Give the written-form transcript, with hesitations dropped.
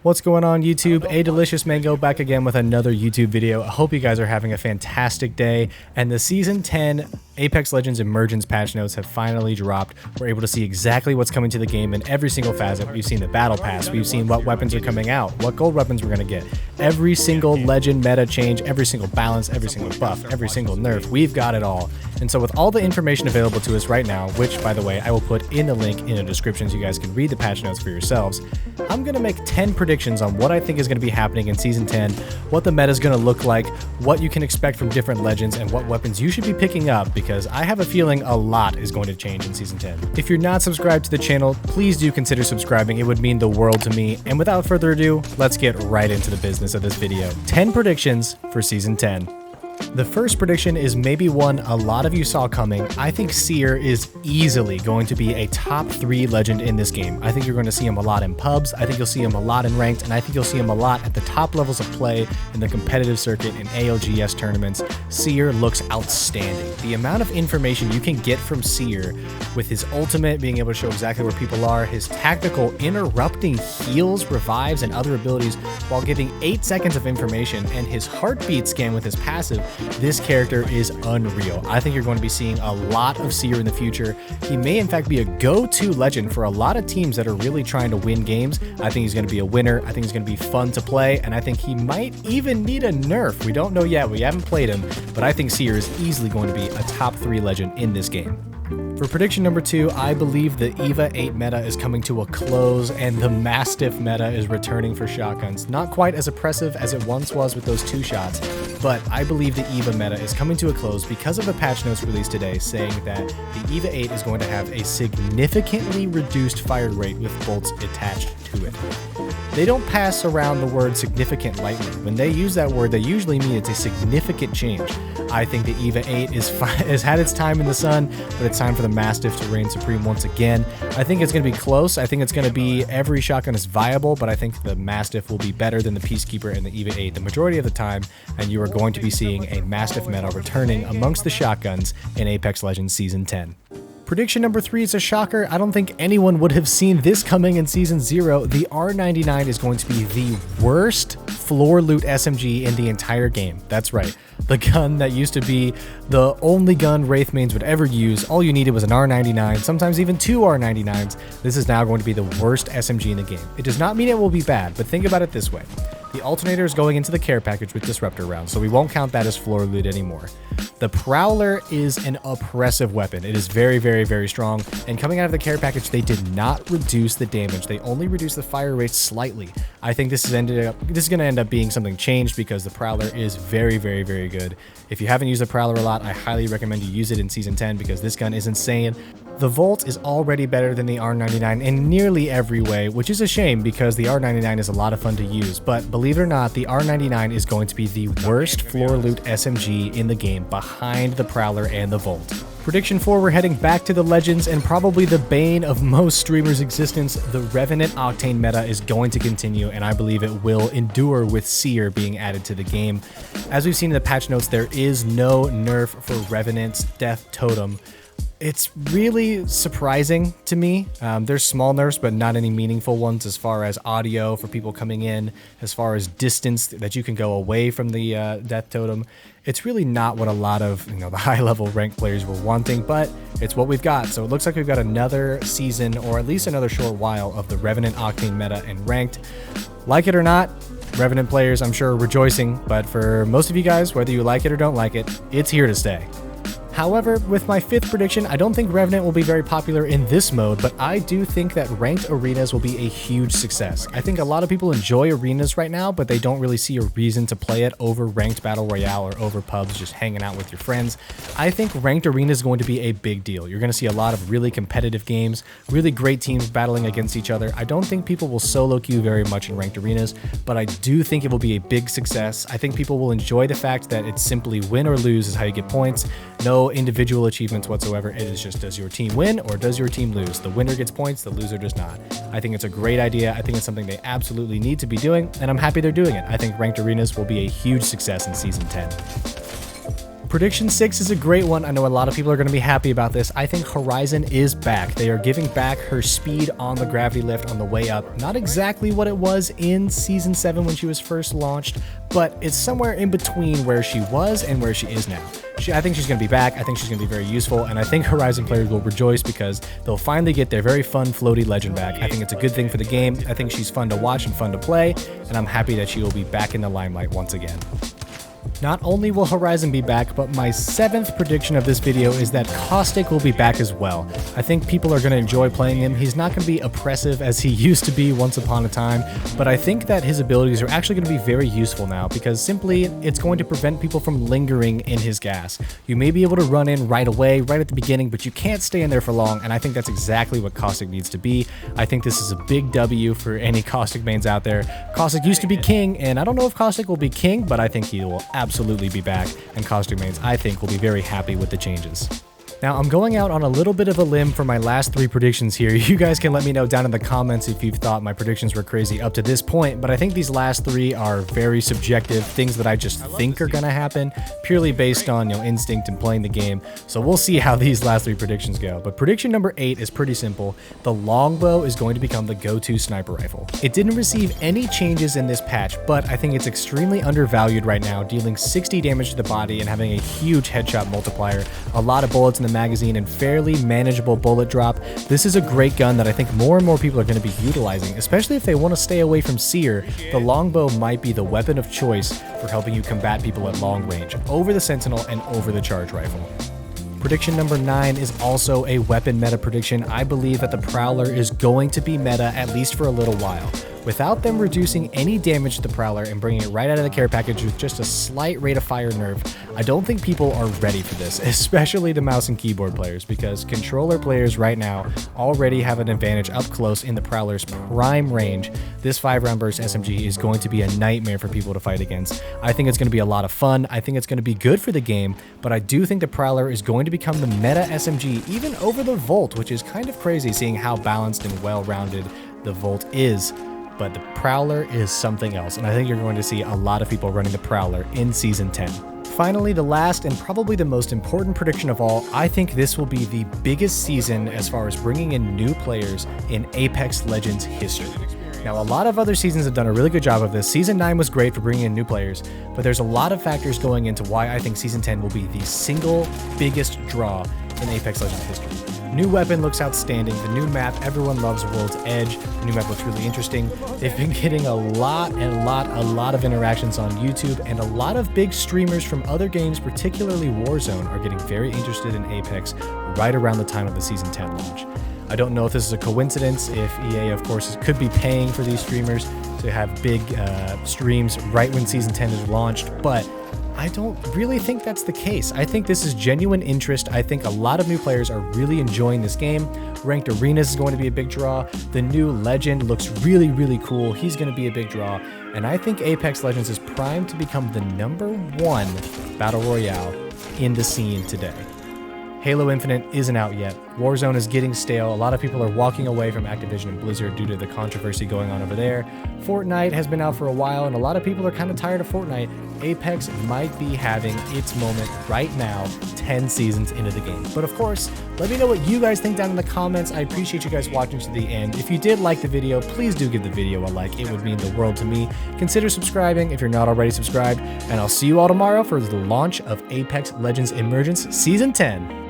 What's going on YouTube? A Delicious Mango back again with another YouTube video. I hope you guys are having a fantastic day. And the Season 10 Apex Legends Emergence patch notes have finally dropped. We're able to see exactly what's coming to the game in every single facet. We've seen the battle pass, we've seen what weapons are coming out, what gold weapons we're going to get. Every single legend meta change, every single balance, every single buff, every single nerf, we've got it all. And so with all the information available to us right now, which by the way, I will put in the link in the description so you guys can read the patch notes for yourselves, I'm going to make 10 predictions on what I think is going to be happening in Season 10, what the meta is going to look like, what you can expect from different legends, and what weapons you should be picking up, because I have a feeling a lot is going to change in Season 10. If you're not subscribed to the channel, please do consider subscribing. It would mean the world to me. And without further ado, let's get right into the business of this video. 10 predictions for Season 10. The first prediction is maybe one a lot of you saw coming. I think Seer is easily going to be a top 3 legend in this game. I think you're going to see him a lot in pubs, I think you'll see him a lot in ranked, and I think you'll see him a lot at the top levels of play in the competitive circuit in ALGS tournaments. Seer looks outstanding. The amount of information you can get from Seer with his ultimate being able to show exactly where people are, his tactical interrupting heals, revives, and other abilities while giving 8 seconds of information, and his heartbeat scan with his passive. This character is unreal. I think you're going to be seeing a lot of Seer in the future. He may in fact be a go-to legend for a lot of teams that are really trying to win games. I think he's going to be a winner. I think he's going to be fun to play, and I think he might even need a nerf. We don't know yet. We haven't played him, but I think Seer is easily going to be a top 3 legend in this game. For prediction number 2, I believe the EVA 8 meta is coming to a close and the Mastiff meta is returning for shotguns. Not quite as oppressive as it once was with those 2 shots, but I believe the EVA meta is coming to a close because of the patch notes released today saying that the EVA 8 is going to have a significantly reduced fire rate with bolts attached to it. They don't pass around the word significant lightly. When they use that word, they usually mean it's a significant change. I think the EVA 8 has had its time in the sun, but it's time for the Mastiff to reign supreme once again. I think it's going to be close. I think it's going to be every shotgun is viable, but I think the Mastiff will be better than the Peacekeeper and the EVA 8 the majority of the time, and you are going to be seeing a Mastiff meta returning amongst the shotguns in Apex Legends Season 10. Prediction number 3 is a shocker. I don't think anyone would have seen this coming in Season 0. The R99 is going to be the worst floor loot SMG in the entire game. That's right. The gun that used to be the only gun Wraith mains would ever use. All you needed was an R99, sometimes even 2 R99s. This is now going to be the worst SMG in the game. It does not mean it will be bad, but think about it this way. The alternator is going into the care package with disruptor rounds, so we won't count that as floor loot anymore. The Prowler is an oppressive weapon. It is very, very, very strong, and coming out of the care package, they did not reduce the damage. They only reduced the fire rate slightly. I think this is going to end up being something changed because the Prowler is very, very, very good. If you haven't used the Prowler a lot, I highly recommend you use it in Season 10 because this gun is insane. The Volt is already better than the R99 in nearly every way, which is a shame because the R99 is a lot of fun to use, but believe it or not, the R99 is going to be the worst floor loot SMG in the game behind the Prowler and the Volt. Prediction 4, we're heading back to the Legends and probably the bane of most streamers' existence. The Revenant Octane meta is going to continue, and I believe it will endure with Seer being added to the game. As we've seen in the patch notes, there is no nerf for Revenant's Death Totem. It's really surprising to me. There's small nerfs, but not any meaningful ones as far as audio for people coming in, as far as distance that you can go away from the Death Totem. It's really not what a lot of the high-level ranked players were wanting, but it's what we've got. So it looks like we've got another season, or at least another short while, of the Revenant Octane meta in ranked. Like it or not, Revenant players, I'm sure, are rejoicing, but for most of you guys, whether you like it or don't like it, it's here to stay. However, with my 5th prediction, I don't think Revenant will be very popular in this mode, but I do think that ranked arenas will be a huge success. I think a lot of people enjoy arenas right now, but they don't really see a reason to play it over ranked battle royale or over pubs just hanging out with your friends. I think ranked arena is going to be a big deal. You're going to see a lot of really competitive games, really great teams battling against each other. I don't think people will solo queue very much in ranked arenas, but I do think it will be a big success. I think people will enjoy the fact that it's simply win or lose is how you get points. No individual achievements whatsoever. It is just, does your team win or does your team lose? The winner gets points, the loser does not. I think it's a great idea. I think it's something they absolutely need to be doing, and I'm happy they're doing it. I think ranked arenas will be a huge success in Season 10. Prediction 6 is a great one. I know a lot of people are going to be happy about this. I think Horizon is back. They are giving back her speed on the gravity lift on the way up. Not exactly what it was in Season 7 when she was first launched, but it's somewhere in between where she was and where she is now. I think she's going to be back. I think she's going to be very useful, and I think Horizon players will rejoice because they'll finally get their very fun floaty legend back. I think it's a good thing for the game. I think she's fun to watch and fun to play, and I'm happy that she will be back in the limelight once again. Not only will Horizon be back, but my 7th prediction of this video is that Caustic will be back as well. I think people are going to enjoy playing him. He's not going to be oppressive as he used to be once upon a time, but I think that his abilities are actually going to be very useful now because simply it's going to prevent people from lingering in his gas. You may be able to run in right away, right at the beginning, but you can't stay in there for long, and I think that's exactly what Caustic needs to be. I think this is a big W for any Caustic mains out there. Caustic used to be king, and I don't know if Caustic will be king, but I think he will absolutely be back, and Caustic mains, I think, will be very happy with the changes. Now, I'm going out on a little bit of a limb for my last 3 predictions here. You guys can let me know down in the comments if you've thought my predictions were crazy up to this point, but I think these last 3 are very subjective, things that I just think are going to happen, purely based on, instinct and playing the game. So we'll see how these last 3 predictions go. But prediction number 8 is pretty simple. The longbow is going to become the go-to sniper rifle. It didn't receive any changes in this patch, but I think it's extremely undervalued right now, dealing 60 damage to the body and having a huge headshot multiplier, a lot of bullets in the magazine, and fairly manageable bullet drop. This is a great gun that I think more and more people are going to be utilizing, especially if they want to stay away from Seer. The longbow might be the weapon of choice for helping you combat people at long range, over the Sentinel and over the charge rifle. Prediction number 9 is also a weapon meta prediction. I believe that the Prowler is going to be meta at least for a little while. Without them reducing any damage to the Prowler and bringing it right out of the care package with just a slight rate of fire nerf, I don't think people are ready for this, especially the mouse and keyboard players, because controller players right now already have an advantage up close in the Prowler's prime range. This 5-round burst SMG is going to be a nightmare for people to fight against. I think it's going to be a lot of fun. I think it's going to be good for the game, but I do think the Prowler is going to become the meta SMG, even over the Volt, which is kind of crazy seeing how balanced and well-rounded the Volt is. But the Prowler is something else, and I think you're going to see a lot of people running the Prowler in Season 10. Finally, the last and probably the most important prediction of all, I think this will be the biggest season as far as bringing in new players in Apex Legends history. Now, a lot of other seasons have done a really good job of this. Season 9 was great for bringing in new players, but there's a lot of factors going into why I think Season 10 will be the single biggest draw in Apex Legends history. New weapon looks outstanding. The new map, everyone loves World's Edge. The new map looks really interesting. They've been getting a lot of interactions on YouTube, and a lot of big streamers from other games, particularly Warzone, are getting very interested in Apex right around the time of the Season 10 launch. I don't know if this is a coincidence, if EA, of course, could be paying for these streamers to have big streams right when Season 10 is launched, but I don't really think that's the case. I think this is genuine interest. I think a lot of new players are really enjoying this game. Ranked Arenas is going to be a big draw. The new Legend looks really cool. He's going to be a big draw. And I think Apex Legends is primed to become the #1 Battle Royale in the scene today. Halo Infinite isn't out yet. Warzone is getting stale. A lot of people are walking away from Activision and Blizzard due to the controversy going on over there. Fortnite has been out for a while, and a lot of people are kind of tired of Fortnite. Apex might be having its moment right now, 10 seasons into the game. But of course, let me know what you guys think down in the comments. I appreciate you guys watching to the end. If you did like the video, please do give the video a like. It would mean the world to me. Consider subscribing if you're not already subscribed, and I'll see you all tomorrow for the launch of Apex Legends Emergence Season 10.